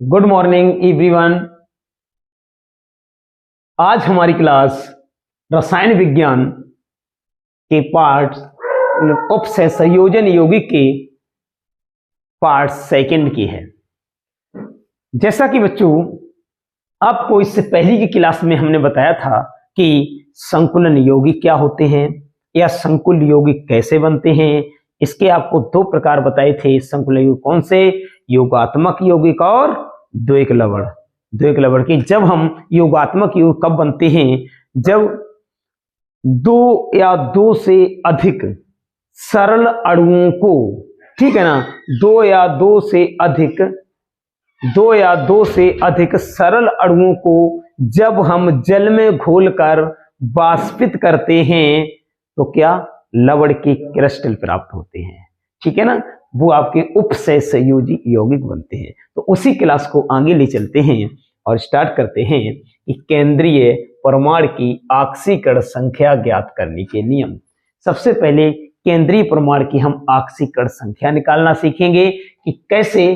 Good morning everyone. आज हमारी class रसायन विज्ञान के पार्ट उपसय संयोजन यौगिक के पार्ट सेकंड की है। जैसा कि बच्चों आपको इससे पहले की क्लास में हमने बताया था कि संकुलन यौगिक क्या होते हैं या संकुल यौगिक कैसे बनते हैं। इसके आपको दो प्रकार बताए थे। संकुलन यौगिक कौन से? योगात्मक यौगिक और द्वैक लवण। द्वैक लवण के जब हम योगात्मक यौगिक कब बनते हैं? जब दो या दो से अधिक सरल अणुओं को, ठीक है ना, दो या दो से अधिक सरल अणुओं को जब हम जल में घोलकर वाष्पित करते हैं तो क्या लवण के क्रिस्टल प्राप्त होते हैं, ठीक है ना। वो आपके उपसय संयोजी यौगिक बनते हैं। तो उसी क्लास को आगे ले चलते हैं और स्टार्ट करते हैं कि केंद्रीय परमाणु की ऑक्सीकरण संख्या ज्ञात करने के नियम। सबसे पहले केंद्रीय परमाणु की हम ऑक्सीकरण संख्या निकालना सीखेंगे कि कैसे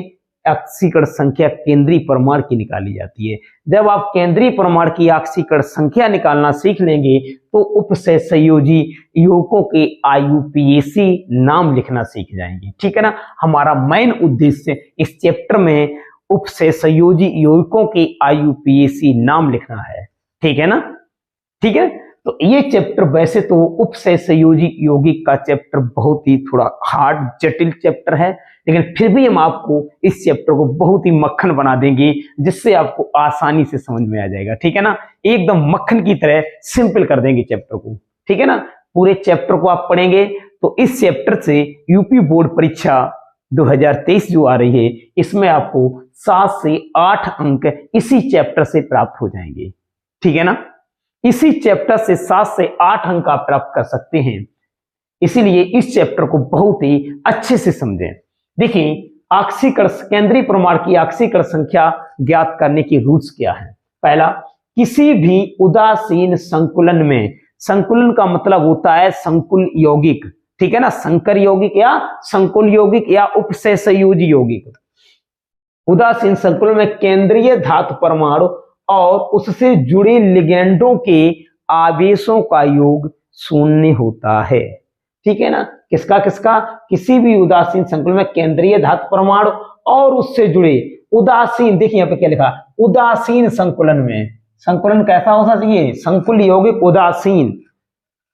ऑक्सीकरण संख्या केंद्रीय परमाणु की निकाली जाती है। जब आप केंद्रीय परमाणु की ऑक्सीकरण संख्या निकालना सीख लेंगे तो उपसय संयोजी यौगिकों के IUPAC नाम लिखना सीख जाएंगे, ठीक है ना। हमारा मेन उद्देश्य इस चैप्टर में उपसय संयोजी यौगिकों के IUPAC नाम लिखना है, ठीक है ना। ठीक है, तो ये चैप्टर वैसे तो उपसय संयोजी यौगिक का चैप्टर बहुत ही थोड़ा हार्ड जटिल चैप्टर है, लेकिन फिर भी हम आपको इस चैप्टर को बहुत ही मक्खन बना देंगे जिससे आपको आसानी से समझ में आ जाएगा, ठीक है ना। एकदम मक्खन की तरह सिंपल कर देंगे चैप्टर को, ठीक है ना। पूरे चैप्टर को आप पढ़ेंगे तो इस चैप्टर से यूपी बोर्ड परीक्षा 2023 जो आ रही है इसमें आपको 7 से 8 अंक इसी चैप्टर से प्राप्त हो जाएंगे, ठीक है ना। इसी चैप्टर से 7 से 8 अंक आप प्राप्त कर सकते हैं। इसीलिए इस चैप्टर को बहुत ही अच्छे से समझें। देखिए, ऑक्सीकरण केंद्रीय परमाणु की ऑक्सीकरण संख्या ज्ञात करने की रूल्स क्या है। पहला, किसी भी उदासीन संकुलन में, संकुलन का मतलब होता है संकुल यौगिक, ठीक है ना। संकर यौगिक या संकुल यौगिक या उपसय संयोजी यौगिक। उदासीन संकुलन में केंद्रीय धातु परमाणु और उससे जुड़े लिगेंडों के आवेशों का योग शून्य होता है, ठीक है ना। किसका किसका? किसी भी उदासीन संकुलन में केंद्रीय धातु परमाणु और उससे जुड़े उदासीन, देखिए यहाँ पे क्या लिखा, उदासीन संकुलन में, संकुलन कैसा होना चाहिए? संकुल यौगिक उदासीन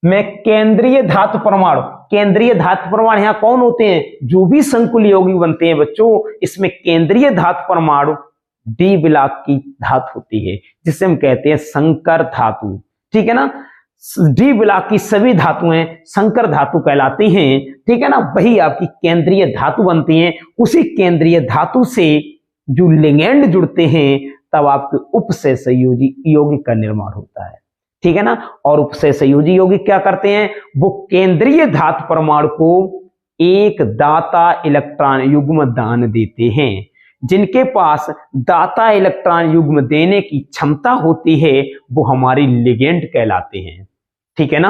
में केंद्रीय धातु परमाणु। केंद्रीय धातु परमाणु यहाँ कौन होते हैं? जो भी संकुल यौगिक बनते हैं बच्चों, इसमें केंद्रीय धातु परमाणु डी ब्लॉक की धातु होती है जिसे हम कहते हैं संकर धातु, ठीक है ना। डी ब्लॉक की सभी धातुएं संकर धातु कहलाती हैं, ठीक है ना। वही आपकी केंद्रीय धातु बनती हैं। उसी केंद्रीय धातु से जो लिगेंड जुड़ते हैं तब आपके उपसय संयोजी यौगिक का निर्माण होता है, ठीक है ना। और उपसय संयोजी यौगिक क्या करते हैं? वो केंद्रीय धातु परमाणु को एक दाता इलेक्ट्रॉन युग्म दान देते हैं। जिनके पास दाता इलेक्ट्रॉन युग्म देने की क्षमता होती है वो हमारी लिगेंड कहलाते हैं, ठीक है ना।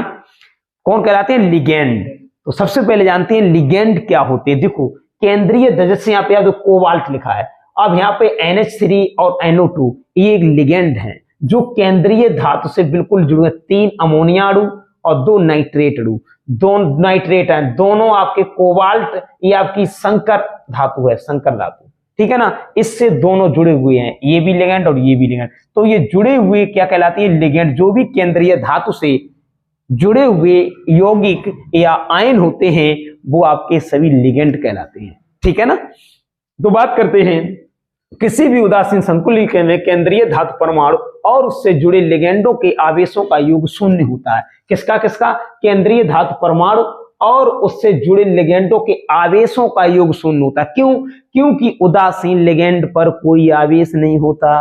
कौन कहलाते हैं? लिगेंड। तो सबसे पहले जानते हैं लिगेंड क्या होते हैं। देखो, केंद्रीय, जैसे यहाँ पे आप कोबाल्ट लिखा है, अब यहाँ पे NH3 और NO2 ये एक लिगेंड है जो केंद्रीय धातु से बिल्कुल जुड़े। 3 अमोनिया अणु और 2 नाइट्रेट अणु, 2 नाइट्रेट है, दोनों आपके कोबाल्ट, ये आपकी संकर धातु है, संकर धातु, ठीक है ना। इससे दोनों जुड़े हुए हैं, ये भी लिगेंड और ये भी लिगेंड। तो ये जुड़े हुए क्या कहलाती है? लिगेंड। जो भी केंद्रीय धातु से जुड़े हुए यौगिक या आयन होते हैं वो आपके सभी लिगेंड कहलाते हैं, ठीक है ना। तो बात करते हैं, किसी भी उदासीन संकुल में केंद्रीय धातु परमाणु और उससे जुड़े लिगेंडों के आवेशों का योग शून्य होता है। किसका किसका? केंद्रीय धातु परमाणु और उससे जुड़े लिगेंडों के आवेशों का योग शून्य होता है। क्यों? क्योंकि उदासीन लिगेंड पर कोई आवेश नहीं होता।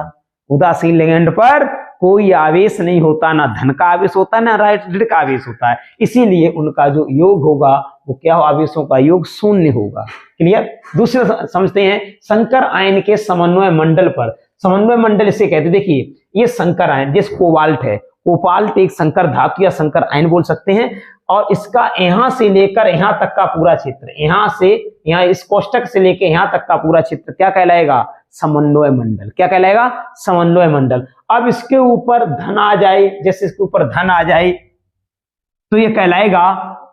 उदासीन लिगेंड पर कोई आवेश नहीं होता, ना धन का आवेश होता है ना ऋण का आवेश होता है। इसीलिए उनका जो योग होगा वो क्या हो? आवेशों का योग शून्य होगा। क्लियर? दूसरा समझते हैं, संकर आयन के समन्वय मंडल पर। समन्वय मंडल इसे कहते हैं। देखिए, ये संकर आयन जैसे कोबाल्ट है, कोबाल्ट एक संकर धातु या संकर आयन बोल सकते हैं। और इसका यहां से लेकर यहां तक का पूरा क्षेत्र, यहां से यहां इस कोष्टक से लेकर यहां तक का पूरा क्षेत्र क्या कहलाएगा? समन्वय मंडल। क्या कहलाएगा? समन्वय मंडल। अब इसके ऊपर धन आ जाए, जैसे इसके ऊपर धन आ जाए तो ये कहलाएगा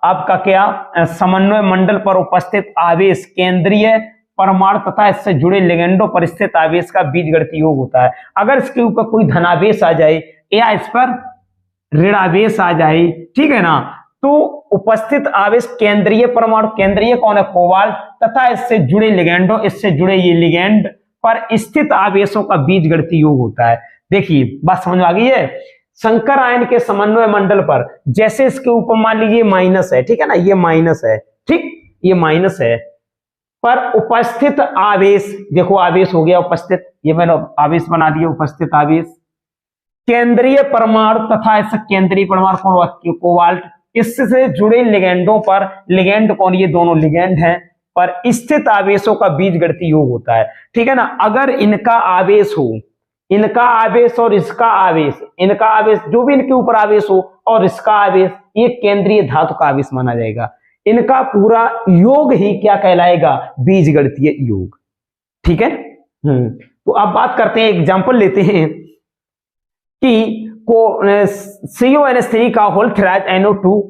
आपका क्या? समन्वय मंडल पर उपस्थित आवेश केंद्रीय परमाणु तथा इससे जुड़े लिगेंडों पर स्थित आवेश का बीजगणितीय योग होता है। अगर इसके ऊपर कोई धनावेश आ जाए या इस पर ऋणावेश आ जाए, ठीक है ना, तो उपस्थित आवेश केंद्रीय परमाणु, केंद्रीय कौन है? कोबाल्ट, तथा इससे जुड़े लिगेंडों, इससे जुड़े ये लिगेंड पर स्थित आवेशों का बीजगणितीय योग होता है। देखिए बात समझ में आ गई है? संकर आयन के समन्वय मंडल पर जैसे इसके ऊपर मान लीजिए माइनस है, ठीक है ना, ये माइनस है, ठीक, ये माइनस है, पर उपस्थित आवेश, देखो आवेश हो गया उपस्थित, ये मैंने आवेश बना दिया, उपस्थित आवेश केंद्रीय परमाणु तथा इस केंद्रीय परमाणु कौन? कोबाल्ट, इससे जुड़े लिगेंडों पर, लिगेंड कौन? ये दोनों लिगेंड हैं, पर स्थित आवेशों का बीजगणितीय योग होता है, ठीक है ना। अगर इनका आवेश हो, इनका आवेश और इसका आवेश, इनका आवेश जो भी इनके ऊपर आवेश हो और इसका आवेश, ये केंद्रीय धातु का आवेश माना जाएगा। इनका पूरा योग ही क्या कहलाएगा? बीजगणितीय योग, ठीक है। तो अब बात करते हैं, एग्जांपल लेते हैं कि CONH3 का होल थ्राइज NO2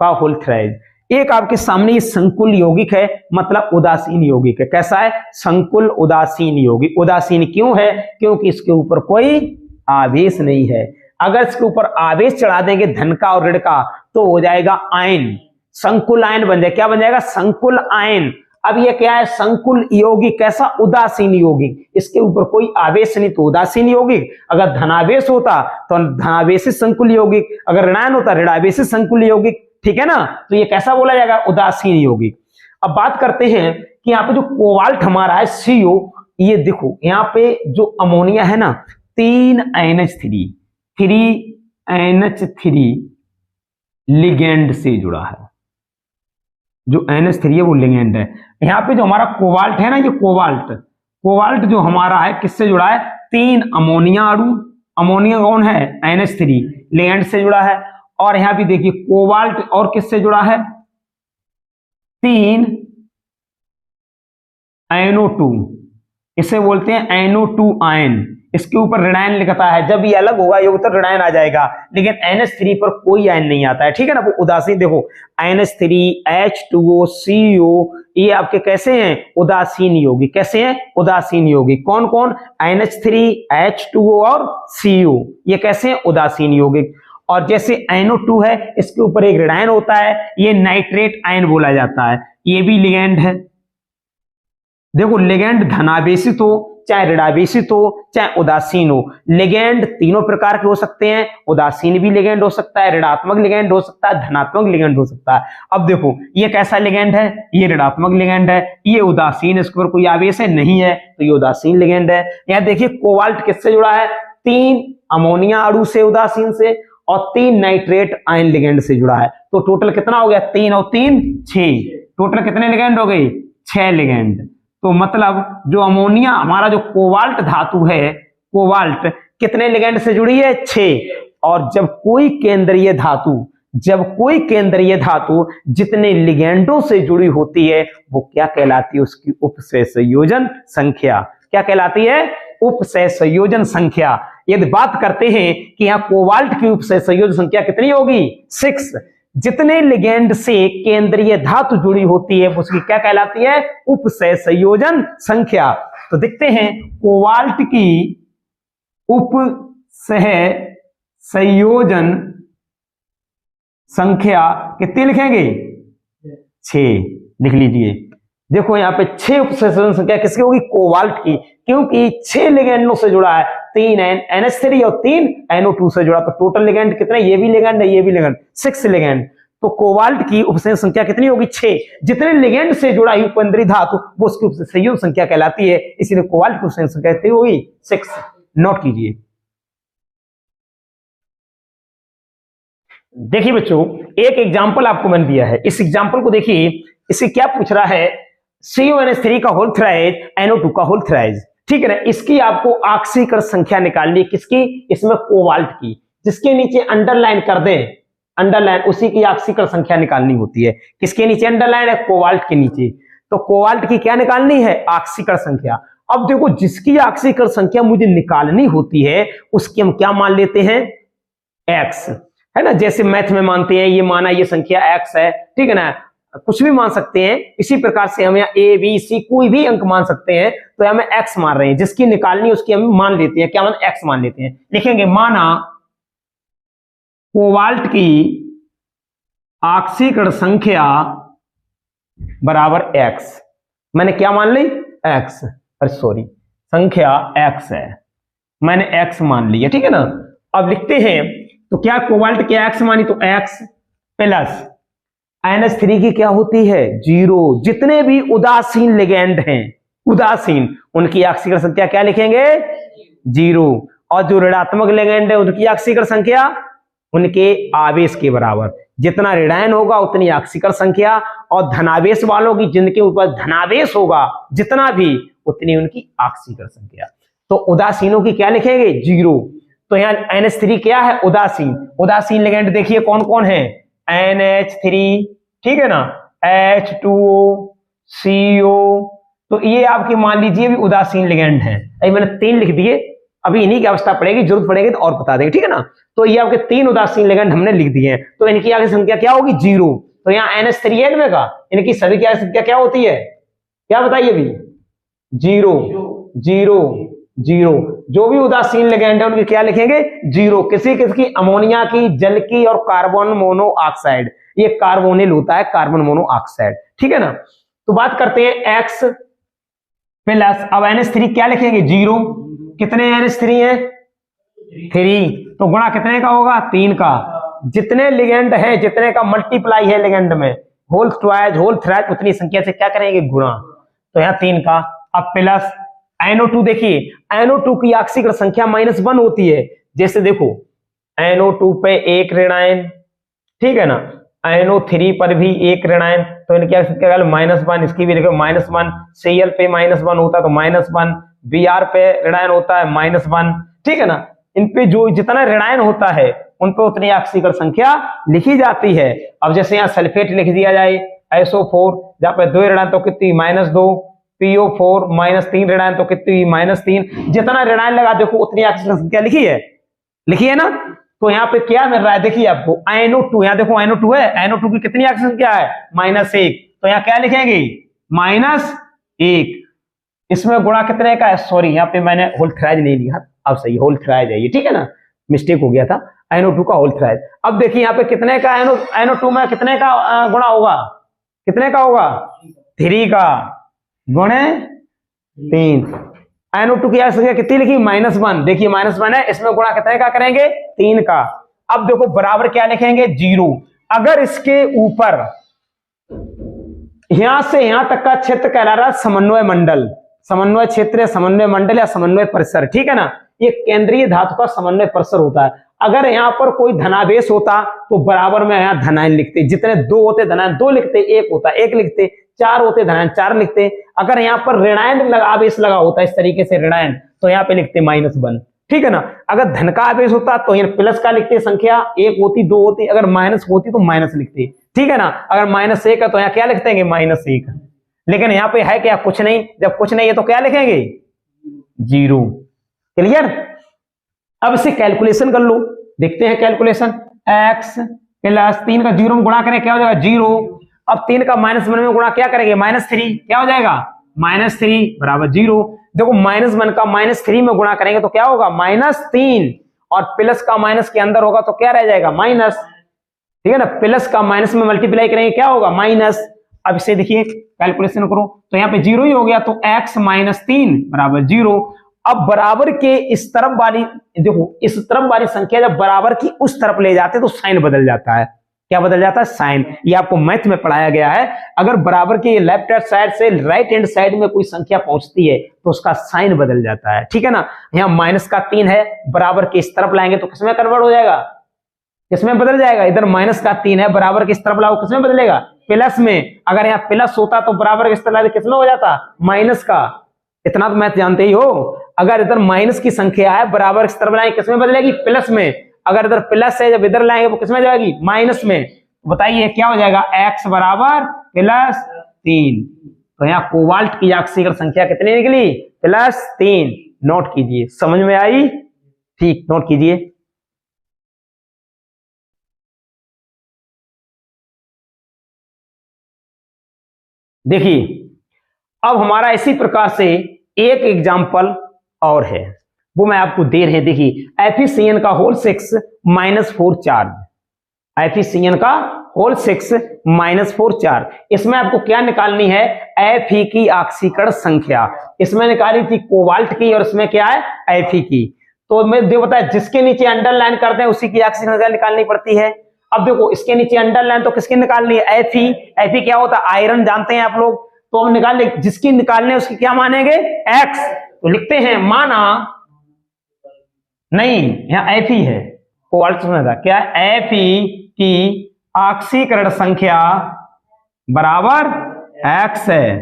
का होल थ्राइज। एक आपके सामने ये संकुल यौगिक है, मतलब उदासीन यौगिक है। कैसा है? संकुल उदासीन यौगिक। उदासीन क्यों है? क्योंकि इसके ऊपर कोई आवेश नहीं है। अगर इसके ऊपर आवेश चढ़ा देंगे धन का और ऋण का तो हो जाएगा आयन, संकुल आयन बन जाए। क्या बन जाएगा? संकुल आयन। अब ये क्या है? संकुल यौगिक। कैसा? उदासीन यौगिक। इसके ऊपर कोई आवेश नहीं तो उदासीन यौगिक। अगर धनावेश होता तो धनावेशी संकुल यौगिक, अगर ऋणायन होता ऋणावेशी संकुल यौगिक, ठीक है ना। तो ये कैसा बोला जाएगा? उदासीन यौगिक। अब बात करते हैं कि यहाँ पे जो कोबाल्ट हमारा है CO, ये देखो यहाँ पे जो अमोनिया है ना, 3NH3 लिगेंड से जुड़ा है। जो NH3 है वो लिगेंड है। यहाँ पे जो हमारा कोबाल्ट है ना, ये कोबाल्ट जो हमारा है किससे जुड़ा है? 3 अमोनिया अणु। अमोनिया कौन है? NH3 लिगेंड से जुड़ा है। और यहां भी देखिए कोबाल्ट और किससे जुड़ा है? 3 NO2, इसे बोलते हैं NO2 आयन। इसके ऊपर ऋणायन लिखता है, जब ये अलग होगा योग तो ऋणायन आ जाएगा, लेकिन NH3 पर कोई आयन नहीं आता है, ठीक है ना। वो उदासीन, देखो NH3 H2O CO, ये आपके कैसे हैं? उदासीन यौगिक। कैसे हैं? उदासीन यौगिक। कौन कौन? NH3 H2O और CO, ये कैसे हैं? उदासीन यौगिक। और जैसे NO2 है, इसके ऊपर एक ऋणायन होता है, ये नाइट्रेट आयन बोला जाता है, ये भी लिगेंड है। देखो लिगेंड धनावेशित हो चाहे ऋणावेशित हो चाहे उदासीन हो, लिगेंड तीनों प्रकार के हो सकते हैं। उदासीन भी लिगेंड हो सकता है, ऋणात्मक लिगेंड हो सकता है, धनात्मक लिगेंड हो सकता है। अब देखो ये कैसा लिगेंड है? ये ऋणात्मक लिगेंड है। ये उदासीन, इसके ऊपर कोई आवेश है नहीं है तो ये उदासीन लिगेंड है। यहाँ देखिए कोबाल्ट किससे जुड़ा है? 3 अमोनिया अणु से, उदासीन से, और 3 नाइट्रेट आयन लिगेंड से जुड़ा है। तो टोटल कितना हो गया? 3 और 3 6। टोटल कितने लिगेंड हो गए? 6 लिगेंड। तो मतलब जो अमोनिया हमारा जो कोबाल्ट धातु है, कोबाल्ट कितने लिगेंड से जुड़ी है? 6। और जब कोई केंद्रीय धातु जितने लिगेंडों से जुड़ी होती है वो क्या कहलाती है? उसकी उपसय संयोजन संख्या। क्या कहलाती है? उपसय संयोजन संख्या। यदि बात करते हैं कि यहाँ कोबाल्ट की उपसय संयोजन संख्या कितनी होगी? 6। जितने लिगेंड से केंद्रीय धातु जुड़ी होती है उसकी क्या कहलाती है? उपसय संयोजन संख्या। तो देखते हैं कोबाल्ट की उपसय संयोजन संख्या कितनी लिखेंगे? 6 लिख लीजिए। देखो यहाँ पे 6 उपसय संयोजन संख्या किसकी होगी? कोबाल्ट की, क्योंकि 6 लिगेंडों से जुड़ा है, 3 NH3 और 3 NO2 से जुड़ा। तो टोटल लिगेंड कितने? ये भी लिगेंड है, ये भी लिगेंड, 6 लिगेंड। तो कोबाल्ट की उपसय संख्या कितनी होगी? 6। जितने लिगेंड से जुड़ा है केंद्रीय धातु वो उसकी उपसय संयोजन संख्या कहलाती है, इसलिए कोबाल्ट की उपसय संख्या कितनी होगी? 6। नोट कीजिए। देखिए बच्चों एक एग्जाम्पल आपको मैंने दिया है, इस एग्जाम्पल को देखिए। इसे क्या पूछ रहा है? CONH3 का होल थ्राइज, NO2 का होल थ्राइज, ठीक है ना। इसकी आपको ऑक्सीकरण संख्या निकालनी है। किसकी? इसमें कोबाल्ट की। जिसके नीचे अंडरलाइन कर दें, अंडरलाइन, उसी की ऑक्सीकरण संख्या निकालनी होती है। किसके नीचे अंडरलाइन है? कोबाल्ट के नीचे। तो कोबाल्ट की क्या निकालनी है? ऑक्सीकरण संख्या। अब देखो जिसकी आक्सीकरण संख्या मुझे निकालनी होती है उसकी हम क्या मान लेते हैं, x, है ना। जैसे मैथ में मानते हैं ये माना ये संख्या x है, ठीक है ना, कुछ भी मान सकते हैं। इसी प्रकार से हम यहाँ a b c कोई भी अंक मान सकते हैं, तो हमें x मान रहे हैं, जिसकी निकालनी है उसकी हम मान लेते हैं, क्या मान, x मान लेते हैं। लिखेंगे माना कोबाल्ट की आक्सीकरण संख्या बराबर x, मैंने क्या मान ली, x, अरे सॉरी संख्या x है, मैंने x मान लिया, ठीक है ना। अब लिखते हैं तो क्या कोबाल्ट की x मानी तो x प्लस NH3 की क्या होती है 0, जितने भी उदासीन लिगेंड हैं, उदासीन, उनकी आक्सीकरण संख्या क्या लिखेंगे 0, और जो ऋणात्मक लिगेंड है उनकी आक्सीकरण संख्या उनके आवेश के बराबर, जितना ऋणायन होगा उतनी आक्सीकरण संख्या, और धनावेश वालों की जिनके ऊपर धनावेश होगा जितना भी उतनी उनकी आक्सीकरण संख्या। तो उदासीनों की क्या लिखेंगे 0, तो यहाँ NH3 क्या है उदासीन, उदासीन लिगेंड देखिए कौन कौन है, NH3, ठीक है ना, H2O, CO, तो ये आपके मान लीजिए भी उदासीन लिगेंड है। अभी मैंने 3 लिख दिए, अभी इन्हीं की अवस्था पड़ेगी, जरूरत पड़ेगी तो और बता देंगे, ठीक है ना। तो ये आपके 3 उदासीन लिगेंड हमने लिख दिए हैं, तो इनकी आगे संख्या क्या होगी 0, तो यहाँ NH3 है इनमें का, इनकी सभी की आगे संख्या क्या होती है, क्या बताइए अभी 0 0 0, जो भी उदासीन लिगेंड है उनकी क्या लिखेंगे 0, किसी किसकी, अमोनिया की, जल की, और कार्बन मोनोऑक्साइड, ये कार्बोनिल होता है, कार्बन मोनोऑक्साइड, ठीक है ना। तो बात करते हैं x प्लस, अब NH3 क्या लिखेंगे 0, कितने NH3 है 3, तो गुणा कितने का होगा 3 का, जितने लिगेंड है जितने का मल्टीप्लाई है लिगेंड में, होल ट्वाइस होल थ्राइस उतनी संख्या से क्या करेंगे गुणा, तो यहाँ 3 का। अब प्लस NO2, देखिए NO2 की आक्सीकरण संख्या -1 होती है, जैसे देखो NO2 पे 1 ऋणायन, ठीक है ना, NO3 पर भी 1 ऋणायन, तो इनकी आक्सीकरण -1, इसकी भी लिखो -1, Cl पे -1 होता है तो -1, Br पे ऋणायन होता है -1, ठीक है ना। इन पे जो जितना ऋणायन होता है उन पे उतनी आक्सीकरण संख्या लिखी जाती है। अब जैसे यहाँ सल्फेट लिख दिया जाए SO4, जहाँ पे 2 ऋणायन तो कितनी -2, PO4 -3 ऋणायन तो कितनी -3, जितना ऋणायन लगा देखो उतनी आक्सीकरण संख्या लिखी है ना। तो यहाँ पे क्या मिल रहा है देखिए आपको NO2, यहाँ देखो NO2 है, NO2 की कितनी आक्सीकरण संख्या है -1, तो यहाँ क्या लिखेंगे -1, इसमें गुणा कितने का है, सॉरी यहाँ पे मैंने होल थ्राइज नहीं लिखा, अब सही होल थ्राइज है ये, ठीक है ना, मिस्टेक हो गया था, NO2 का होल थ्राइज। अब देखिए यहाँ पे कितने का NO2 में कितने का गुणा होगा, कितने का होगा 3 का, गुणे 3, NO2 की संख्या कितनी लिखी -1, देखिए -1 है, इसमें गुणा कितने का करेंगे 3 का। अब देखो बराबर क्या लिखेंगे 0, अगर इसके ऊपर यहां से यहां तक का क्षेत्र कहला रहा समन्वय मंडल, समन्वय क्षेत्र, समन्वय मंडल या समन्वय परिसर, ठीक है ना, ये केंद्रीय धातु का समन्वय परिसर होता है। अगर यहाँ पर कोई धनावेश होता तो बराबर में यहाँ धनायन लिखते, जितने 2 होते धनायन 2 लिखते, 1 होता 1 लिखते, 4 होते धनायन 4 लिखते। अगर यहाँ पर ऋणायन आवेश लगा होता इस तरीके से ऋणायन, तो यहाँ पे लिखते -1, ठीक है ना। अगर धन का आवेश होता तो यहाँ प्लस का लिखते, संख्या 1 होती 2 होती, अगर माइनस होती तो माइनस लिखते, ठीक है ना। अगर -1 है तो यहाँ क्या लिखते हैं -1, लेकिन यहाँ पे है क्या कुछ नहीं, जब कुछ नहीं है तो क्या लिखेंगे 0, क्लियर। अब इसे कैलकुलेशन कर लो, देखते हैं कैलकुलेशन, x प्लस 3 का 0 में गुणा करें क्या हो जाएगा 0, अब 3 का -1 में गुणा क्या करेंगे -3, क्या हो जाएगा -3 बराबर 0। देखो -1 का -3 में गुणा करेंगे तो क्या होगा -3, और प्लस का माइनस के अंदर होगा तो क्या रह जाएगा माइनस, ठीक है ना, प्लस का माइनस में मल्टीप्लाई करेंगे क्या होगा माइनस। अब इसे देखिए कैलकुलेशन करो तो यहाँ पे 0 ही हो गया, तो x -3 बराबर 0। अब बराबर के इस तरफ वाली, देखो इस तरफ वाली संख्या जब बराबर की उस तरफ ले जाते तो साइन बदल जाता है, क्या बदल जाता है साइन, ये आपको मैथ में पढ़ाया गया है। अगर बराबर के लेफ्ट हैंड साइड से राइट हैंड साइड में कोई संख्या पहुंचती है तो उसका साइन बदल जाता है, ठीक है ना। यहाँ -3 है, बराबर के इस तरफ लाएंगे तो किसमें कन्वर्ट हो जाएगा, किसमें बदल जाएगा, इधर -3 है, बराबर के इस तरफ लाओ किसमें बदलेगा प्लस में। अगर यहाँ प्लस होता तो बराबर के इस तरफ लाए किसमें हो जाता माइनस का, इतना तो मैथ जानते ही हो। अगर इधर माइनस की संख्या है बराबर इस तरफ लाएंगे किसमें बदलेगी प्लस में, अगर इधर प्लस है जब इधर लाएंगे वो किसमें जाएगी माइनस में। बताइए क्या हो जाएगा x बराबर +3, तो यहाँ कोबाल्ट की ऑक्सीकरण संख्या कितनी निकली? +3। नोट कीजिए, समझ में आई? ठीक, नोट कीजिए। देखिए अब हमारा इसी प्रकार से एक एग्जाम्पल और है, वो मैं आपको दे रहे हैं। देखिए एफिसियन का होल 6 -4 चार्ज, एफिसियन का होल 6 -4 चार्ज, इसमें आपको क्या निकालनी है? Fe की ऑक्सीकरण संख्या। इसमें निकाली थी कोबाल्ट की और इसमें क्या है? Fe की। तो मैं देखो बताया, जिसके नीचे अंडरलाइन करते हैं उसी की ऑक्सीकरण संख्या निकालनी पड़ती है। अब देखो इसके नीचे अंडरलाइन तो किसकी निकालनी है? Fe क्या होता है? आयरन जानते हैं आप लोग, तो हम निकाल ले, जिसकी निकालने उसकी क्या मानेंगे? X। तो लिखते हैं माना, नहीं यहाँ Fe है, कोबाल्ट में था क्या? Fe की ऑक्सीकरण संख्या बराबर X है।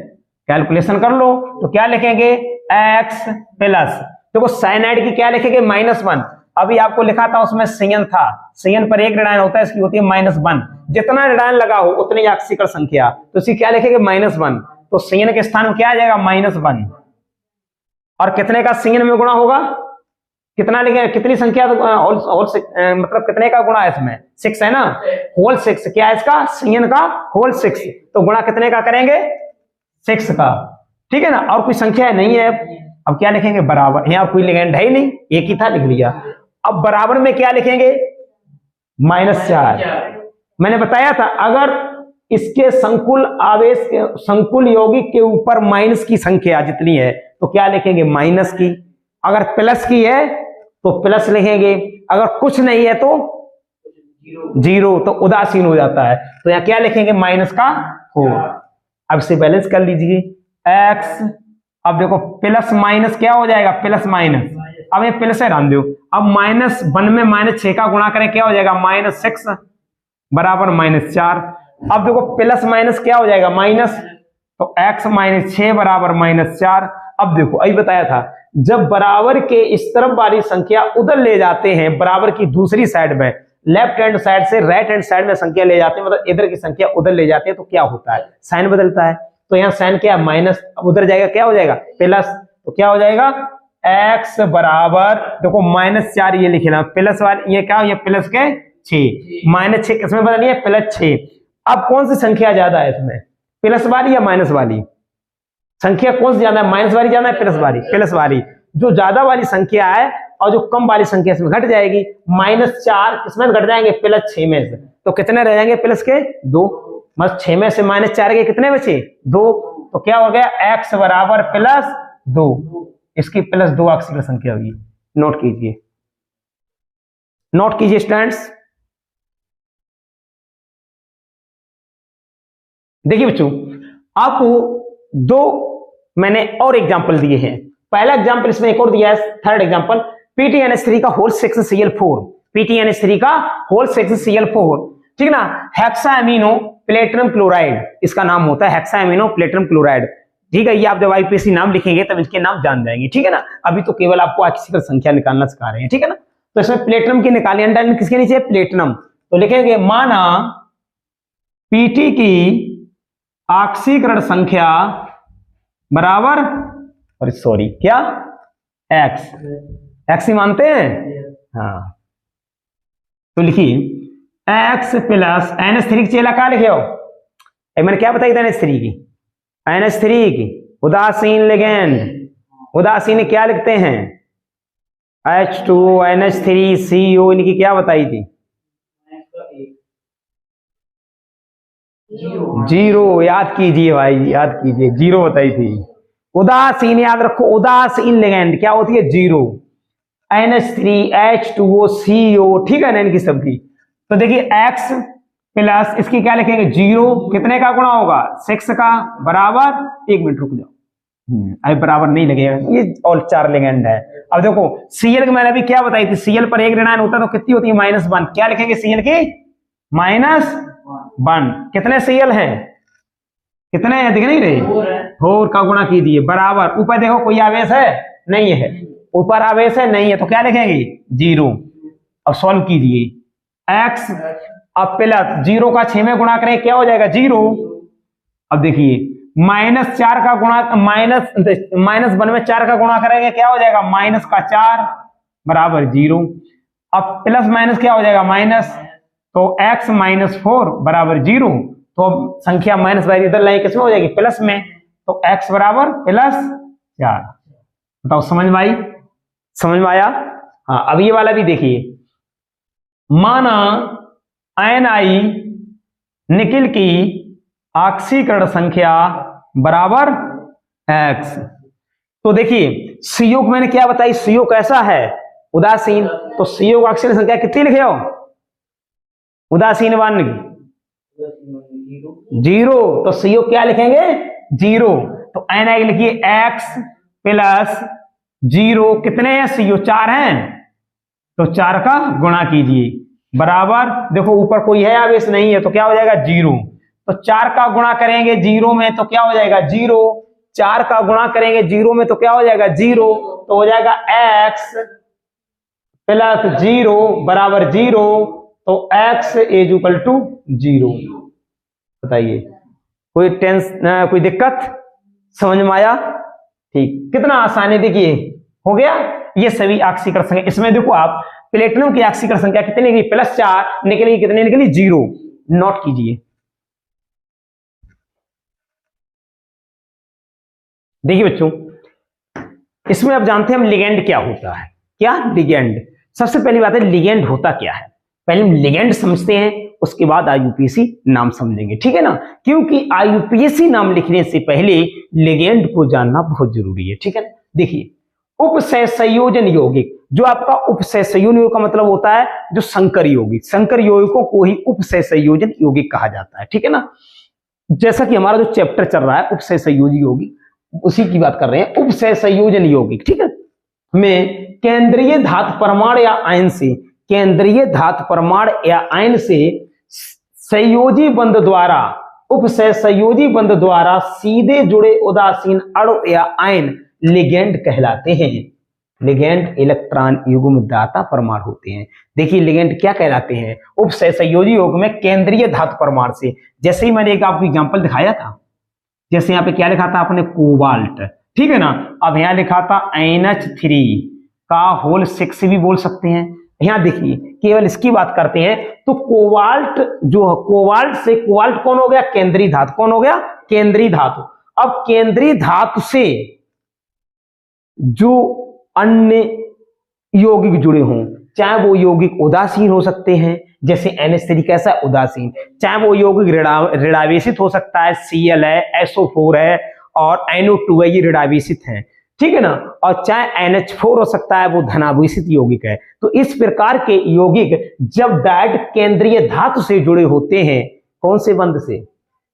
कैलकुलेशन कर लो, तो क्या लिखेंगे? X प्लस, देखो साइनाइड की क्या लिखेंगे? -1। अभी आपको लिखा था उसमें सियन था, सियन पर एक ऋणायन होता है, इसकी होती है -1। जितना ऋणायन लगा हो उतनी ऑक्सीकरण संख्या, तो इसकी क्या लिखेंगे? -1। तो सियन के स्थान में क्या आ जाएगा? -1। और कितने का सियन में गुणा होगा? कितना लिखेंगे? कितनी संख्या? मतलब कितने का गुणा है इसमें? 6 है ना, होल 6। क्या है इसका? सियन का होल 6। तो गुणा कितने का करेंगे? 6 का, ठीक है ना। और कोई संख्या नहीं है। अब क्या लिखेंगे? बराबर। यहाँ कोई लिगेंड है ही नहीं, एक ही था, लिख लिया। अब बराबर में क्या लिखेंगे? -4। मैंने बताया था अगर इसके संकुल आवेश के संकुल यौगिक के ऊपर माइनस की संख्या जितनी है तो क्या लिखेंगे? माइनस की। अगर प्लस की है तो प्लस लिखेंगे, अगर कुछ नहीं है तो 0, तो उदासीन हो जाता है। तो यहाँ क्या लिखेंगे? माइनस का हो। अब से बैलेंस कर लीजिए x। अब देखो प्लस माइनस क्या हो जाएगा? Plus minus. अब ये प्लस है ध्यान दो। अब -1 में -6 का गुणा करें, क्या हो जाएगा? -6 बराबर -4। अब देखो प्लस माइनस क्या हो जाएगा? माइनस, तो x -6 बराबर -4। अब देखो अभी बताया था, जब बराबर के इस तरफ वाली संख्या उधर ले जाते हैं, बराबर की दूसरी साइड में, लेफ्ट हैंड साइड से राइट हैंड साइड में संख्या ले जाते हैं, मतलब इधर की संख्या उधर ले जाते हैं, तो क्या होता है? साइन बदलता है। तो यहाँ साइन क्या? माइनस, उधर जाएगा क्या हो जाएगा? प्लस। तो क्या हो जाएगा? x बराबर, देखो -4 ये लिखना, प्लस वाली ये क्या? ये प्लस के 6, -6 किसमें बदली है? +6। अब कौन सी संख्या ज्यादा है इसमें? प्लस वाली या माइनस वाली? संख्या कौन सी ज्यादा है? माइनस वाली ज्यादा है, प्लस वाली? प्लस वाली। जो ज्यादा वाली संख्या है और जो कम वाली संख्या इसमें घट जाएगी। -4 किसमें घट जाएंगे? +6 में से। तो कितने रह जाएंगे? प्लस के 2। बस 6 में से -4 के कितने बचे? 2। तो क्या हो गया? x बराबर +2। इसकी +2 ऑक्सीकरण संख्या होगी। नोट कीजिए, नोट कीजिए स्टूडेंट्स। देखिए बच्चों, आपको 2 मैंने और एग्जांपल दिए हैं। पहला एग्जांपल इसमें एक और दिया है, थर्ड एग्जांपल, PTNH3 का होल 6Cl4, PTNH3 का होल 6Cl4, ठीक ना। हेक्साएमिनो प्लेटिनम क्लोराइड इसका नाम होता है, हेक्साएमिनो प्लेटिनम क्लोराइड, ठीक है। ये आप जब आईपीएससी नाम लिखेंगे तब इसके नाम जान जाएंगे, ठीक है ना। अभी तो केवल आपको ऑक्सीकरण संख्या निकालना सिखा रहे हैं, ठीक है ना। तो इसमें प्लेटिनम की निकालिए, अंडरलाइन किसके नीचे? प्लेटिनम। तो लिखेंगे माना पीटी की ऑक्सीकरण संख्या बराबर, और सॉरी क्या, एक्स ही मानते हैं, हाँ। तो लिखिए एक्स प्लस NH3 की चेला क्या लिखे हो? मैंने क्या बताई था NH3 की? NH3 की उदासीन लिगेंड, उदासीन क्या लिखते हैं? H2O NH3CO, इनकी क्या बताई थी? 0। याद कीजिए भाई, याद कीजिए, 0 बताई थी। उदासीन याद रखो, उदासीन लिगेंड क्या होती है? 0। NH3 H2O CO, ठीक है ना, इनकी सबकी। तो देखिए x प्लस इसकी क्या लिखेंगे? 0, कितने का गुणा होगा? 6 का, बराबर, 1 मिनट रुक जाओ, अभी बराबर नहीं लगेगा, ये और 4 लिगेंड है। अब देखो Cl की मैंने अभी क्या बताई थी? Cl पर एक ऋणायन होता है तो कितनी होती है? -1। क्या लिखेंगे Cl की? -1। कितने Cl हैं? कितने हैं? दिख नहीं रहे? 4 का गुणा कीजिए, बराबर, ऊपर देखो कोई आवेश है? नहीं है, ऊपर आवेश है? नहीं है, तो क्या लिखेंगे? 0। अब सॉल्व कीजिए, x अब प्लस 0 का 6 में गुणा करें, क्या हो जाएगा? 0। अब देखिए -4 का गुणा -1 में 4 का गुणा करेंगे क्या हो जाएगा, -4 बराबर 0। अब प्लस माइनस क्या हो जाएगा, माइनस, तो x -4 बराबर 0। तो अब संख्या माइनस वाली इधर लाएंगे किसमें हो जाएगी, प्लस में, तो x बराबर +4। बताओ समझ में आई, समझ में आया। हाँ अब ये वाला भी देखिए, माना Ni निकिल की ऑक्सीकरण संख्या बराबर x। तो देखिए संयोग मैंने क्या बताई, संयोग कैसा है, उदासीन। तो संयोग ऑक्सीकरण संख्या कितनी लिखे हो, उदासीन वन 0, तो संयोग क्या लिखेंगे 0। तो Ni लिखिए x + 0, कितने हैं संयोग 4 हैं, तो 4 का गुणा कीजिए बराबर, देखो ऊपर कोई है आवेश नहीं है तो क्या हो जाएगा 0। तो 4 का गुणा करेंगे 0 में तो क्या हो जाएगा 0, 4 का गुणा करेंगे 0 में तो क्या हो जाएगा 0, तो हो जाएगा x + 0 बराबर 0। तो x = 0। बताइए कोई कोई दिक्कत, समझ में आया, ठीक, कितना आसान है, देखिए हो गया। ये सभी ऑक्सीकरण संख्या, इसमें देखो आप प्लेटिनम की ऑक्सीकरण संख्या कितनी निकली, +4 निकली, कितनी निकली 0, नोट कीजिए। देखिए बच्चों इसमें अब जानते हैं हम लिगेंड क्या होता है, क्या लिगेंड। सबसे पहली बात है लिगेंड होता क्या है, पहले हम लिगेंड समझते हैं उसके बाद आईयूपीएसी नाम समझेंगे, ठीक है ना, क्योंकि आईयूपीएसी नाम लिखने से पहले लिगेंड को जानना बहुत जरूरी है, ठीक है ना। देखिए उपसहसंयोजन यौगिक, जो आपका उपसहसंयोजन यौगिक का मतलब होता है जो संकर यौगिक, संकर यौगिकों को ही उपसहसंयोजन यौगिक कहा जाता है, ठीक है ना। जैसा कि हमारा जो चैप्टर चल रहा है उपसहसंयोजन यौगिक, उसी की बात कर रहे हैं, उपसहसंयोजन यौगिक, ठीक है, में केंद्रीय धातु परमाणु या आयन से, केंद्रीय धातु परमाणु या आयन से संयोजी बंध द्वारा, उपसहसंयोजी बंध द्वारा सीधे जुड़े उदासीन अणु या आयन लिगेंड कहलाते हैं। लिगेंड इलेक्ट्रॉन युग्म दाता परमाणु होते हैं। देखिए लिगेंड क्या कहलाते हैं, उपसहसंयोजी यौगिक में केंद्रीय धातु परमाणु से, जैसे ही मैंने एक आपको एग्जांपल दिखाया था, जैसे यहाँ पे क्या लिखा था आपने कोबाल्ट, ठीक है ना, अब यहाँ लिखा था NH3 का होल 6 भी बोल सकते हैं। यहाँ देखिए केवल इसकी बात करते हैं तो कोबाल्ट जो कोबाल्ट से, कोबाल्ट कौन हो गया, केंद्रीय धातु, कौन हो गया, केंद्रीय धातु। अब केंद्रीय धातु से जो अन्य यौगिक जुड़े हों, चाहे वो यौगिक उदासीन हो सकते हैं, जैसे NH3 कैसा उदासीन, चाहे वो यौगिक ऋणावेशित हो सकता है, Cl है, SO4 है और NO2 है, ये ऋणावेशित है, ठीक है ना, और चाहे NH4 हो सकता है, वो धनावेशित यौगिक है। तो इस प्रकार के यौगिक जब डायरेक्ट केंद्रीय धातु से जुड़े होते हैं, कौन से बंध से,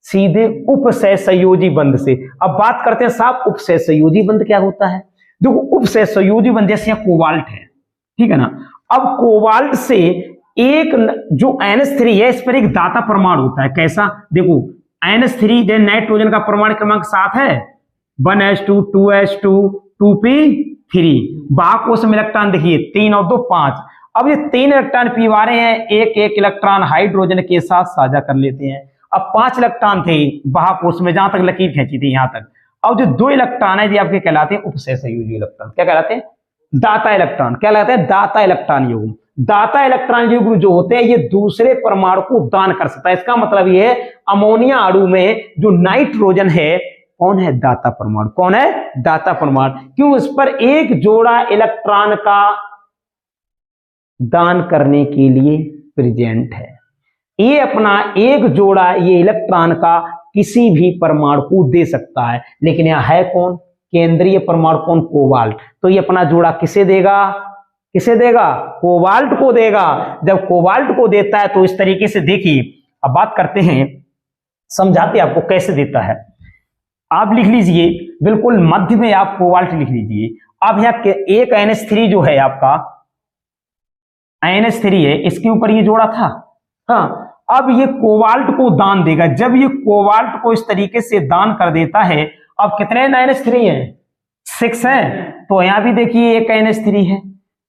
सीधे उपसहसंयोजी बंध से। अब बात करते हैं साहब उपसहसंयोजी बंध क्या होता है। देखो उपसहसंयोजी बंध जैसे यहाँ कोबाल्ट है, ठीक है ना, अब कोबाल्ट से एक जो NH3 है इस पर एक दाता परमाणु होता है, कैसा, देखो NH3 नाइट्रोजन का परमाणु क्रमांक 7 है, 1s2 2s2 2p3, बाकोष में इलेक्ट्रॉन देखिए 3 और 2 5। अब ये 3 इलेक्ट्रॉन पीवारे हैं, एक एक इलेक्ट्रॉन हाइड्रोजन के साथ साझा कर लेते हैं। अब 5 इलेक्ट्रॉन थे बाकोष में, जहां तक लकीर खींची थी यहां तक। अब जो 2 इलेक्ट्रॉन है ये आपके कहलाते हैं उपसहसंयोजी इलेक्ट्रॉन, क्या कहलाते हैं, दाता इलेक्ट्रॉन, क्या कहलाते हैं, दाता इलेक्ट्रॉन युग्म। दाता इलेक्ट्रॉन युग्म जो होते हैं ये दूसरे परमाणु को दान कर सकता है। इसका मतलब ये है अमोनिया अणु में जो नाइट्रोजन है कौन है, दाता परमाणु, कौन है, दाता परमाणु। क्यों, इस पर एक जोड़ा इलेक्ट्रॉन का दान करने के लिए प्रेजेंट है। ये अपना एक जोड़ा ये इलेक्ट्रॉन का किसी भी परमाणु को दे सकता है, लेकिन यह है कौन, केंद्रीय परमाणु कौन, कोबाल्ट। तो ये अपना जोड़ा किसे देगा, किसे देगा, कोबाल्ट को देगा। जब कोबाल्ट को देता है तो इस तरीके से देखिए, अब बात करते हैं, समझाते आपको कैसे देता है। आप लिख लीजिए बिल्कुल मध्य में आप कोबाल्ट लिख लीजिए। अब यहाँ एक NH3 जो है आपका NH3 है, इसके ऊपर ये जोड़ा था, हाँ, अब ये कोबाल्ट को दान देगा। जब ये कोबाल्ट को इस तरीके से दान कर देता है, अब कितने NH3 हैं, 6 हैं, तो यहां भी देखिए एक NH3 है,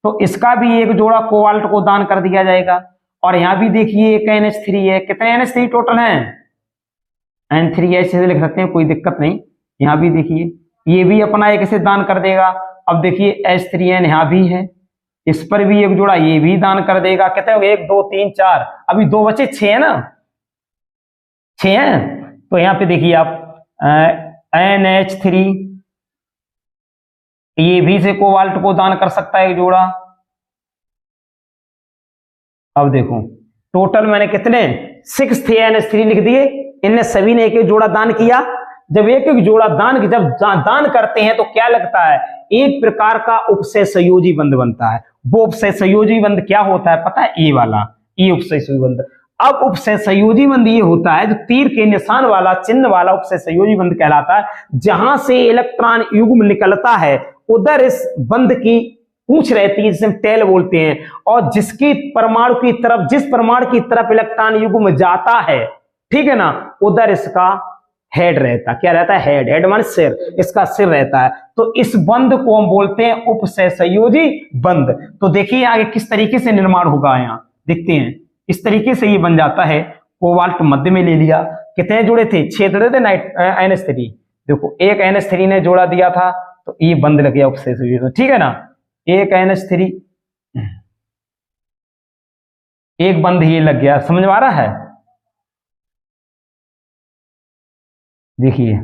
तो इसका भी एक जोड़ा कोबाल्ट को दान कर दिया जाएगा। और यहां भी देखिए एक NH3 है, कितने NH3 टोटल हैं, N3H से लिख सकते हैं, कोई दिक्कत नहीं। यहाँ भी देखिए ये भी अपना एक से दान कर देगा। अब देखिए H3N यहाँ भी है, इस पर भी एक जोड़ा ये भी दान कर देगा। कहते हैं 1 2 3 4, अभी 2 बचे, 6 है ना, 6 हैं। तो यहाँ पे देखिए आप NH3 ये भी से कोबाल्ट को दान कर सकता है एक जोड़ा। अब देखो टोटल मैंने कितने 6 थे NH3 लिख दिए, इनने सभी ने एक एक जोड़ा दान किया। जब एक एक जोड़ा जब दान करते हैं तो क्या लगता है, एक प्रकार का उपसय संयोजी बंध बनता है। वो उपसय संयोजी बंध क्या होता है पता है, ये वाला, ये उपसय संयोजी बंध। अब उपसय संयोजी बंध ये होता है जो तीर के निशान वाला चिन्ह वाला उपसय संयोजी बंध कहलाता है। जहां से इलेक्ट्रॉन युग्म निकलता है उधर इस बंध की पूंछ रहती है, जिसे हम टेल बोलते हैं, और जिसकी परमाणु की तरफ, जिस परमाणु की तरफ इलेक्ट्रॉन युग्म जाता है, ठीक है ना, उधर इसका हेड रहता। क्या रहता है, हेड। हेड माने सिर, इसका सिर रहता है। तो इस बंध को हम बोलते हैं उपसय संयोजी बंध। तो देखिए आगे किस तरीके से निर्माण होगा, यहाँ देखते हैं। इस तरीके से ये बन जाता है। कोबाल्ट मध्य में ले लिया, कितने जोड़े थे, 6 जोड़े थे NH3। देखो एक NH3 ने जोड़ा दिया था तो ये बंध लग गया उपसय संयोजी, ठीक है ना। एक NH3, एक बंध ये लग गया, समझ में आ रहा है। देखिए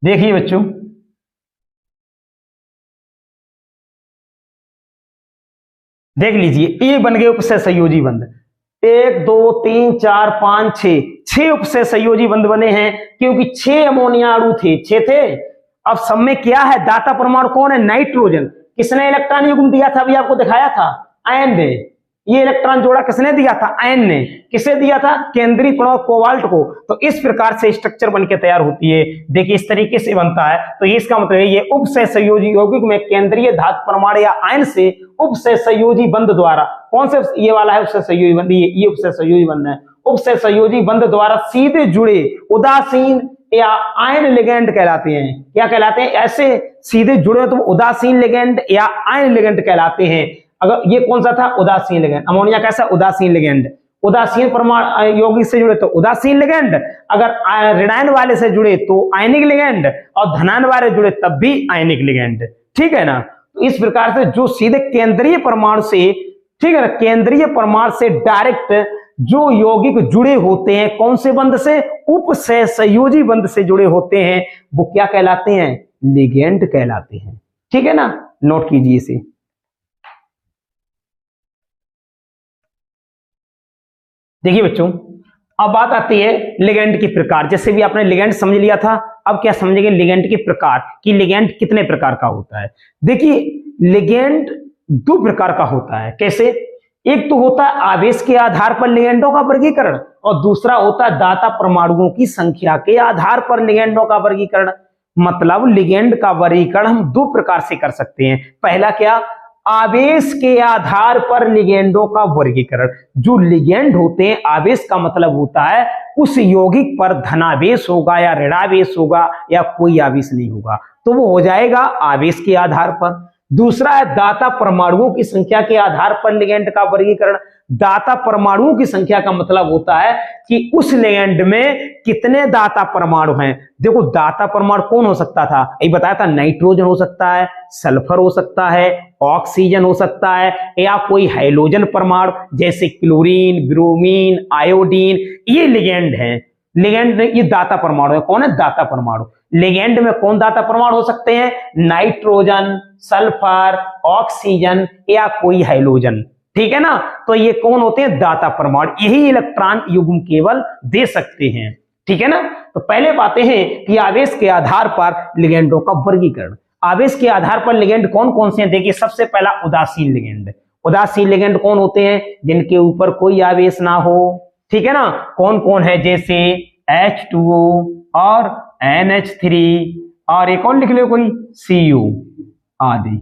देखिए बच्चों, देख लीजिए ये बन गए उपसय संयोजी बंध। 1 2 3 4 5 6 उपसय संयोजी बंध बने हैं, क्योंकि 6 अमोनिया अणु थे, 6 थे। अब सब में क्या है, दाता परमाणु कौन है, नाइट्रोजन। किसने इलेक्ट्रॉन युग्म दिया था, अभी आपको दिखाया था, आयन ने। ये इलेक्ट्रॉन जोड़ा किसने दिया था, आयन ने। किसे दिया था, केंद्रीय परमाणु कोबाल्ट को। तो इस प्रकार से स्ट्रक्चर बनके तैयार होती है। देखिए इस तरीके से बनता है। तो इसका मतलब है ये उपसय संयोजी यौगिक में केंद्रीय धातु परमाणु या आयन से उपसय संयोजी बंध द्वारा, कौन से, ये वाला है उपसय संयोजी बंध, ये उपसय संयोजी बंध है। उपसय संयोजी बंध द्वारा सीधे जुड़े उदासीन या आयन लिगेंड कहलाते हैं। क्या कहलाते हैं, ऐसे सीधे जुड़े तो उदासीन लिगेंड या आयन लिगेंड कहलाते हैं। अगर ये कौन सा था, उदासीन लिगेंड। अमोनिया कैसा, उदासीन लिगेंड। उदासीन परमाणु यौगिक से जुड़े तो उदासीन लिगेंड, अगर ऋणायन वाले से जुड़े तो आयनिक लिगेंड, और धनायन वाले जुड़े तब भी आयनिक लिगेंड, ठीक है ना। तो इस प्रकार से जो सीधे केंद्रीय परमाणु से, ठीक है ना, केंद्रीय परमाणु से डायरेक्ट जो यौगिक जुड़े होते हैं, कौन से बंध से, उपसय संयोजी बंध से जुड़े होते हैं, वो क्या कहलाते हैं, लिगेंड कहलाते हैं, ठीक है ना। नोट कीजिए इसे। देखिए बच्चों, अब बात आती है लिगेंड के प्रकार। जैसे भी आपने लिगेंड समझ लिया था, अब क्या समझेंगे लिगेंड के प्रकार, कि लिगेंड कितने प्रकार का होता है। देखिए लिगेंड 2 प्रकार का होता है। कैसे, एक तो होता है आवेश के आधार पर लिगेंडों का वर्गीकरण, और दूसरा होता है दाता परमाणुओं की संख्या के आधार पर लिगेंडों का वर्गीकरण। मतलब लिगेंड का वर्गीकरण हम 2 प्रकार से कर सकते हैं। पहला क्या, आवेश के आधार पर लिगेंडों का वर्गीकरण। जो लिगेंड होते हैं, आवेश का मतलब होता है उस यौगिक पर धनावेश होगा या ऋणावेश होगा या कोई आवेश नहीं होगा, तो वो हो जाएगा आवेश के आधार पर। दूसरा है दाता परमाणुओं की संख्या के आधार पर लिगेंड का वर्गीकरण। दाता परमाणुओं की संख्या का मतलब होता है कि उस लिगेंड में कितने दाता परमाणु हैं। देखो दाता परमाणु कौन हो सकता था, ये बताया था, नाइट्रोजन हो सकता है, सल्फर हो सकता है, ऑक्सीजन हो सकता है, या कोई हाइड्रोजन परमाणु जैसे क्लोरीन, ब्रोमीन, आयोडीन, ये लिगेंड है। लिगेंड ये दाता परमाणु है। कौन है, दाता परमाणु। लिगेंड में कौन दाता परमाणु हो सकते हैं, नाइट्रोजन, सल्फर, ऑक्सीजन या कोई हाइड्रोजन, ठीक है ना। तो ये कौन होते हैं, दाता परमाणु। यही इलेक्ट्रॉन युग्म केवल दे सकते हैं, ठीक है ना। तो पहले बातें हैं कि आवेश के आधार पर लिगेंडों का वर्गीकरण। आवेश के आधार पर लिगेंड कौन कौन से हैं, देखिए सबसे पहला उदासीन लिगेंड। उदासीन लिगेंड कौन होते हैं, जिनके ऊपर कोई आवेश ना हो, ठीक है ना। कौन कौन है, जैसे H2O और NH3 और एक और लिख लो कोई CO आदि,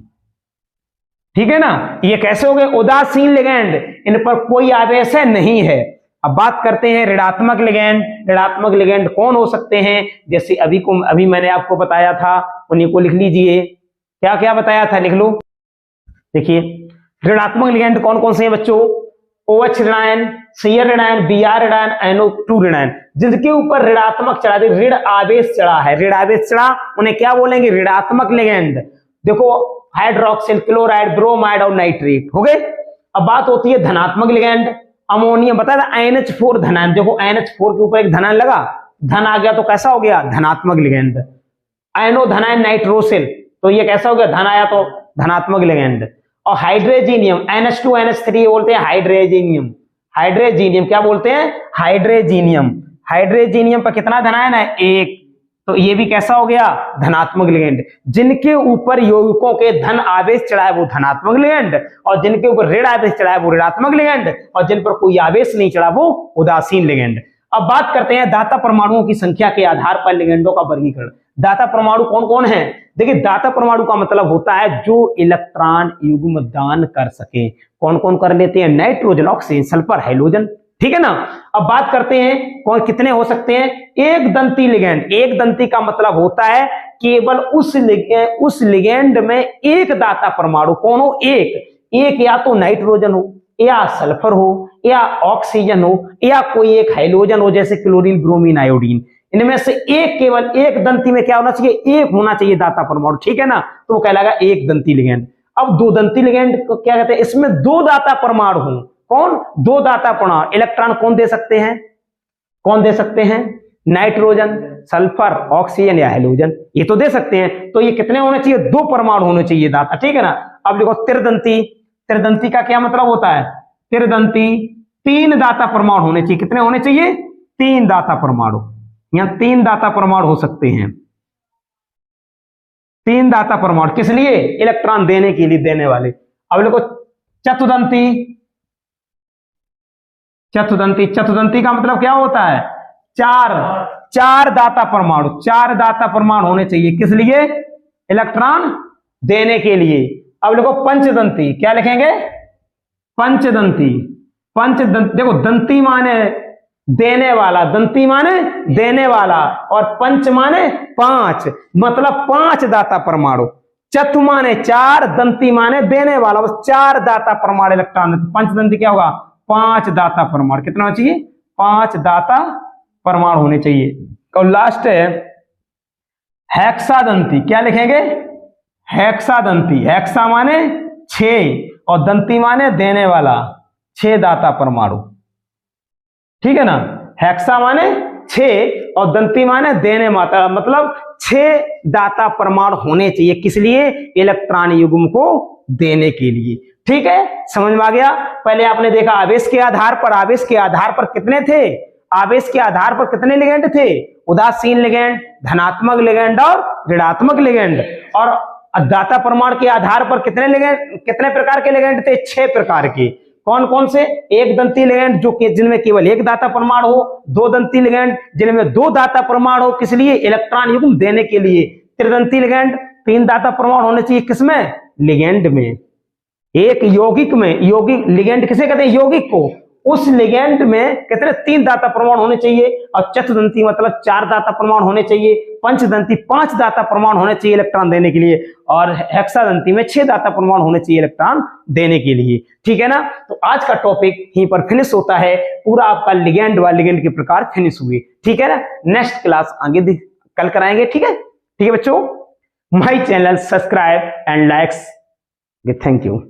ठीक है ना। ये कैसे हो गए, उदासीन लिगेंड, इन पर कोई आवेश है नहीं है। अब बात करते हैं ऋणात्मक लिगेंड। ऋणात्मक लिगेंड कौन हो सकते हैं, जैसे अभी मैंने आपको बताया था, उन्हीं को लिख लीजिए। क्या क्या बताया था, लिख लो। देखिए ऋणात्मक लिगेंड कौन कौन से हैं बच्चों, OH ऋणायन, Cl ऋणायन, Br ऋणायन, NO2 ऋणायन, जिनके ऊपर ऋणात्मक चढ़ा दे, ऋण आवेश चढ़ा है, ऋण आवेश चढ़ा, उन्हें क्या बोलेंगे, ऋणात्मक लिगेंड। देखो हाइड्रोक्सिल, क्लोराइड, ब्रोमाइड और नाइट्रेट हो गए। अब बात होती है धनात्मक लिगेंड, अमोनियम बताया था NH4 धनायन, देखो NH4 के ऊपर एक धनायन लगा, धन आ गया तो कैसा हो गया, धनात्मक लिगेंड। आयनो धनायन नाइट्रोसिल, तो ये कैसा हो गया, धन आया तो धनात्मक लिगेंड। और हाइड्रोजीनियम NH2 NH3 बोलते हैं हाइड्रोजीनियम, हाइड्रोजीनियम क्या बोलते हैं, हाइड्रोजीनियम। हाइड्रोजीनियम पर कितना धनायन है, एक, तो ये भी कैसा हो गया, धनात्मक लिगेंड। जिनके ऊपर यौगिकों के धन आवेश चढ़ा है वो धनात्मक लिगेंड, और जिनके ऊपर ऋण आवेश चढ़ा है वो ऋणात्मक लिगेंड, और जिन पर कोई आवेश नहीं चढ़ा वो उदासीन लिगेंड। अब बात करते हैं दाता परमाणुओं की संख्या के आधार पर लिगेंडों का वर्गीकरण। दाता परमाणु कौन कौन है, देखिए दाता परमाणु का मतलब होता है जो इलेक्ट्रॉन युग्म दान कर सके। कौन कौन कर लेते हैं, नाइट्रोजन, ऑक्सीजन, सल्फर, हाइड्रोजन, ठीक है ना। अब बात करते हैं कौन कितने हो सकते हैं, एक दंती लिगेंड। एक दंती का मतलब होता है केवल उस लिगेंड में एक दाता परमाणु, कौन हो, एक या तो नाइट्रोजन हो, या सल्फर हो, या ऑक्सीजन हो, या कोई एक हाइड्रोजन हो जैसे क्लोरीन, ब्रोमीन, आयोडीन। इनमें से एक, केवल एक दंती में क्या होना चाहिए, एक होना चाहिए दाता परमाणु, ठीक है ना, तो वो कहलाएगा एक दंती लिगेंड। अब दो दंती लिगेंड को क्या कहते हैं, इसमें दो दाता परमाणु हो, कौन, दो दाता परमाणु। इलेक्ट्रॉन कौन दे सकते हैं, कौन दे सकते हैं, नाइट्रोजन, सल्फर, ऑक्सीजन या हाइड्रोजन, ये तो दे सकते हैं। तो ये कितने होने चाहिए, दो परमाणु होने चाहिए दाता, ठीक है ना। अब देखो त्रिदंती, त्रिदंती का क्या मतलब होता है, त्रिदंती तीन दाता परमाणु होने चाहिए। कितने होने चाहिए, तीन दाता परमाणु। यहां तीन दाता परमाणु हो सकते हैं, तीन दाता परमाणु, किस लिए, इलेक्ट्रॉन देने के लिए, देने वाले। अब देखो चतुदंती, चतुदंती, चतुदंती का मतलब क्या होता है, चार दाता परमाणु, चार दाता परमाणु होने चाहिए, किस लिए, इलेक्ट्रॉन देने के लिए। अब देखो पंचदंती, क्या लिखेंगे, पंचदंती, पंचदंती, देखो दंती माने देने वाला, दंती माने देने वाला, और पंच माने पांच, मतलब पांच दाता परमाणु। चतु माने चार, दंती माने देने वाला, बस चार दाता परमाणु इलेक्ट्रॉन। पंचदंती क्या होगा, पांच दाता परमाणु। कितना होना चाहिए, पांच दाता परमाणु होने चाहिए। और लास्ट है हेक्सादंती, क्या लिखेंगे, हेक्सादंती, हेक्सा माने छह और दंती माने देने वाला, छह दाता परमाणु, ठीक है ना। हेक्सा माने छह और दंती माने देने माता, मतलब छह दाता परमाणु होने चाहिए, किस लिए, इलेक्ट्रॉन युग्म को देने के लिए, ठीक है, समझ में आ गया। पहले आपने देखा आवेश के आधार पर, आवेश के आधार पर कितने थे, आवेश के आधार पर कितने लिगेंड थे, उदासीन लिगेंड, धनात्मक लिगेंड और ऋणात्मक लिगेंड। और दाता परमाणु के आधार पर कितने लिगेंड, कितने प्रकार के लिगेंड थे, छह प्रकार के। कौन कौन से, एक दंती लिगेंड जो कि जिनमें केवल एक दाता परमाणु हो, दो दंती लिगेंड जिनमें दो दाता परमाणु हो, किस लिए, इलेक्ट्रॉन युग्म देने के लिए। त्रिदंती लिगेंड तीन दाता परमाणु होने चाहिए, किसमें, लिगेंड में, एक यौगिक में। यौगिक लिगेंड किसे कहते हैं, यौगिक को। उस लिगेंड में कितने, तीन दाता परमाणु होने चाहिए। और चतुदंती मतलब चार दाता परमाणु होने चाहिए। पंचदंती पांच दाता परमाणु होने चाहिए इलेक्ट्रॉन देने के लिए। और हेक्सादंती में छह दाता परमाणु होने चाहिए इलेक्ट्रॉन देने के लिए, ठीक है ना। तो आज का टॉपिक यहीं पर फिनिश होता है, पूरा आपका लिगेंड व लिगेंड के प्रकार फिनिश हुए, ठीक है ना। नेक्स्ट क्लास आगे कल कराएंगे, ठीक है बच्चों। My channel subscribe and likes, thank you.